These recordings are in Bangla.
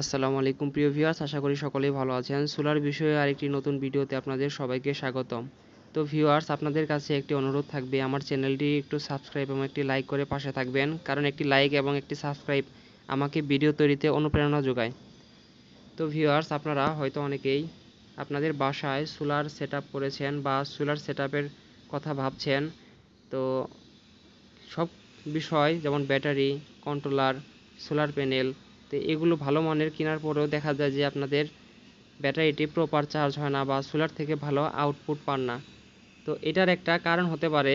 আসসালামু আলাইকুম প্রিয় ভিউয়ার্স, আশা করি সকলেই ভালো আছেন। সোলার বিষয়ে আরেকটি নতুন ভিডিওতে আপনাদের সবাইকে স্বাগতম। তো ভিউয়ার্স, আপনাদের কাছে একটি অনুরোধ থাকবে, আমার চ্যানেলটি একটু সাবস্ক্রাইব এবং একটি লাইক করে পাশে থাকবেন, কারণ একটি লাইক এবং একটি সাবস্ক্রাইব আমাকে ভিডিও তৈরিতে অনুপ্রেরণা যোগায়। তো ভিউয়ার্স, আপনারা হয়তো অনেকেই আপনাদের বাসায় সোলার সেটআপ করেছেন বা সোলার সেটআপের কথা ভাবছেন। তো সব বিষয় যেমন ব্যাটারি, কন্ট্রোলার, সোলার প্যানেল, তো এগুলো ভালো মানের কেনার পরেও দেখা যায় যে আপনাদের ব্যাটারিটি প্রপার চার্জ হয় না বা সোলার থেকে ভালো আউটপুট পান না। তো এটার একটা কারণ হতে পারে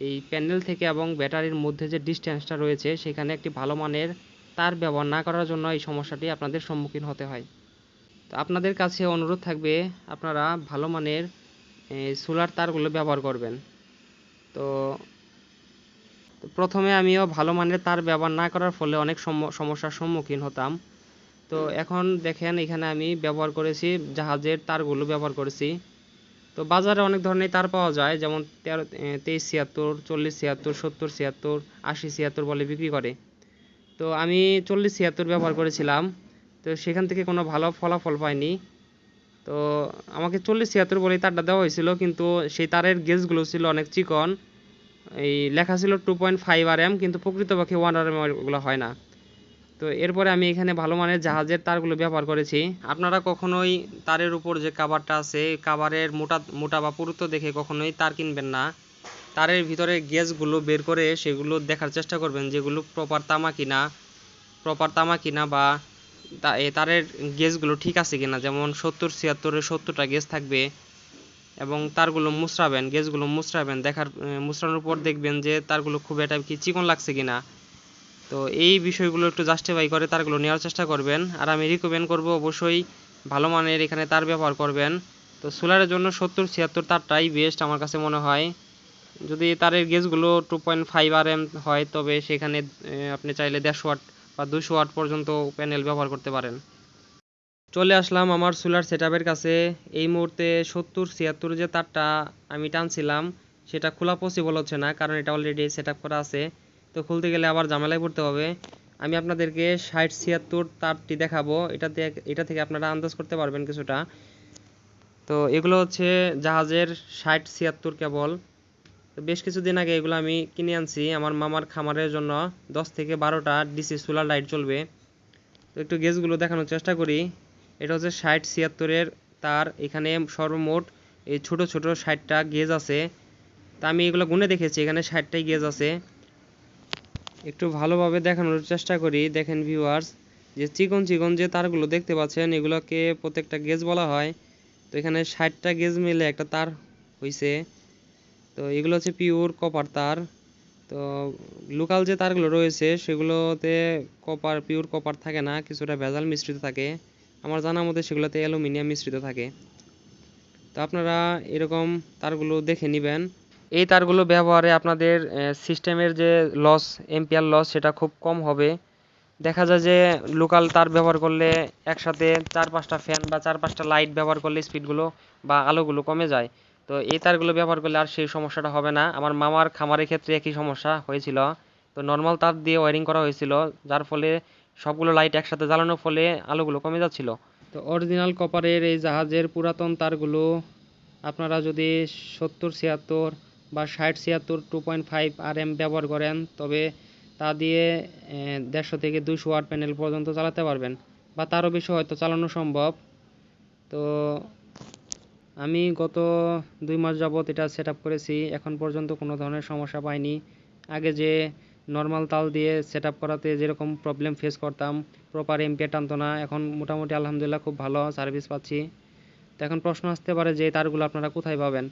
এই প্যানেল থেকে এবং ব্যাটারির মধ্যে যে ডিস্টেন্সটা রয়েছে সেখানে একটি ভালো মানের তার ব্যবহার না করার জন্য এই সমস্যাটি আপনাদের সম্মুখীন হতে হয়। তো আপনাদের কাছে অনুরোধ থাকবে, আপনারা ভালো মানের সোলার তারগুলো ব্যবহার করবেন। তো প্রথমে আমিও ভালো মানের তার ব্যবহার না করার ফলে অনেক সমস্যার সম্মুখীন হতাম। তো এখন দেখেন, এখানে আমি ব্যবহার করেছি জাহাজের তারগুলো ব্যবহার করেছি। তো বাজারে অনেক ধরনের তার পাওয়া যায়, যেমন 2376, 4076, 7076, 8076 বলে বিক্রি করে। তো আমি 4076 ব্যবহার করেছিলাম, তো সেখান থেকে কোনো ভালো ফলাফল পাইনি। তো আমাকে 4076 বলেই তারটা দেওয়া হয়েছিল, কিন্তু সেই তারের গেজগুলো ছিল অনেক চিকন। এই লেখা ছিল 2.5 RM, কিন্তু প্রকৃতপক্ষে 1 RM ওগুলো হয় না। তো এরপরে আমি এখানে ভালো মানের জাহাজের তারগুলো ব্যবহার করেছি। আপনারা কখনোই তারের উপর যে কাভারটা আছে, কাভারের মোটা বা পুরুত্ব দেখে কখনোই তার কিনবেন না। তারের ভিতরে গেজগুলো বের করে সেগুলো দেখার চেষ্টা করবেন যেগুলো প্রপার তামা কিনা বা তারের গেজগুলো ঠিক আছে কিনা। যেমন 7076-এর 70টা গেজ থাকবে, এবং তারগুলো গেজগুলো মুচড়াবেন। মুচড়ানোর পর দেখবেন যে তারগুলো খুব একটা কি চিকন লাগছে কিনা। তো এই বিষয়গুলো একটু জাস্টিফাই করে তারগুলো নেওয়ার চেষ্টা করবেন। আর আমি রিকমেন্ড করব অবশ্যই ভালো মানের এখানে তার ব্যবহার করবেন। তো সোলারের জন্য 7076 তারটাই বেস্ট আমার কাছে মনে হয়। যদি তারের গেজগুলো 2.5 RM হয়, তবে সেখানে আপনি চাইলে 150 ওয়াট বা 200 ওয়াট পর্যন্ত প্যানেল ব্যবহার করতে পারেন। চলে আসলাম আমার সোলার সেটআপের কাছে। এই মুহূর্তে 7076 যে তারটা আমি টানছিলাম সেটা খোলা পসিবল হচ্ছে না, কারণ এটা অলরেডি সেটআপ করা আছে। তো খুলতে গেলে আবার ঝামেলায় পড়তে হবে। আমি আপনাদেরকে 6076 তারটি দেখাবো, এটা থেকে আপনারা আন্দাজ করতে পারবেন কিছুটা। তো এগুলো হচ্ছে জাহাজের 6076 কেবল। তো বেশ কিছুদিন আগে এগুলো আমি কিনে আনছি আমার মামার খামারের জন্য। 10 থেকে 12টা ডিসি সোলার লাইট চলবে। তো একটু গেজগুলো দেখানোর চেষ্টা করি। এটা হচ্ছে 6076-এর তার। এখানে সর্বমোট এই ছোট ছোট 60টা গেজ আছে। তা আমি এগুলো গুনে দেখেছি, এখানে 60টাই গেজ আছে। একটু ভালোভাবে দেখানোর চেষ্টা করি। দেখেন ভিউয়ার্স, যে চিকন চিকন যে তারগুলো দেখতে পাচ্ছেন এগুলোকে প্রত্যেকটা গেজ বলা হয়। তো এখানে 60টা গেজ মিলে একটা তার হইছে। তো এগুলো হচ্ছে পিওর কপার তার। তো লোকাল যে তারগুলো রয়েছে সেগুলোতে পিওর কপার থাকে না, কিছুটা ভেজাল মিশ্রিত থাকে। আমার জানা মতে সেগুলোতে অ্যালুমিনিয়াম মিশ্রিত থাকে। তো আপনারা এরকম তারগুলো দেখে নেবেন। এই তারগুলো ব্যবহারে আপনাদের সিস্টেমের যে এম্পিয়ার লস সেটা খুব কম হবে। দেখা যায় যে লোকাল তার ব্যবহার করলে একসাথে 4-5টা ফ্যান বা 4-5টা লাইট ব্যবহার করলে স্পিডগুলো বা আলোগুলো কমে যায়। তো এই তারগুলো ব্যবহার করলে আর সেই সমস্যাটা হবে না। আমার মামার খামারের ক্ষেত্রে একই সমস্যা হয়েছিল। তো নর্মাল তার দিয়ে ওয়্যারিং করা হয়েছিল, যার ফলে সবগুলো লাইট একসাথে জ্বালানোর ফলে আলোগুলো কমে যাচ্ছিল। তো অরিজিনাল কপারের এই জাহাজের পুরাতন তারগুলো আপনারা যদি 7076 বা 6076 2.5 RM ব্যবহার করেন, তবে তা দিয়ে 150 থেকে 200 ওয়াট প্যানেল পর্যন্ত চালাতে পারবেন, বা তারও বেশি হয়তো চালানো সম্ভব। তো আমি গত 2 মাস যাবত এটা সেট আপ করেছি, এখন পর্যন্ত কোনো ধরনের সমস্যা পাইনি। আগে যে নর্মাল তাল দিয়ে সেট আপ করাতে যেরকম প্রবলেম ফেস করতাম, প্রপার এম্পিয়ার টানতো না, এখন মোটামুটি আলহামদুলিল্লাহ খুব ভালো সার্ভিস পাচ্ছি। তো এখন প্রশ্ন আসতে পারে যে তারগুলো আপনারা কোথায় পাবেন।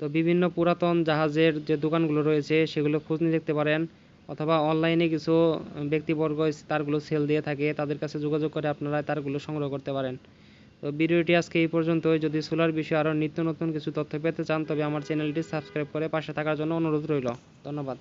তো বিভিন্ন পুরাতন জাহাজের যে দোকানগুলো রয়েছে সেগুলো খোঁজ নিয়ে দেখতে পারেন, অথবা অনলাইনে কিছু ব্যক্তিবর্গ তারগুলো সেল দিয়ে থাকে, তাদের কাছে যোগাযোগ করে আপনারা তারগুলো সংগ্রহ করতে পারেন। তো ভিডিওটি আজকে এই পর্যন্তই। যদি সোলার বিষয়ে আরও নিত্য নতুন কিছু তথ্য পেতে চান, তবে আমার চ্যানেলটি সাবস্ক্রাইব করে পাশে থাকার জন্য অনুরোধ রইল। ধন্যবাদ।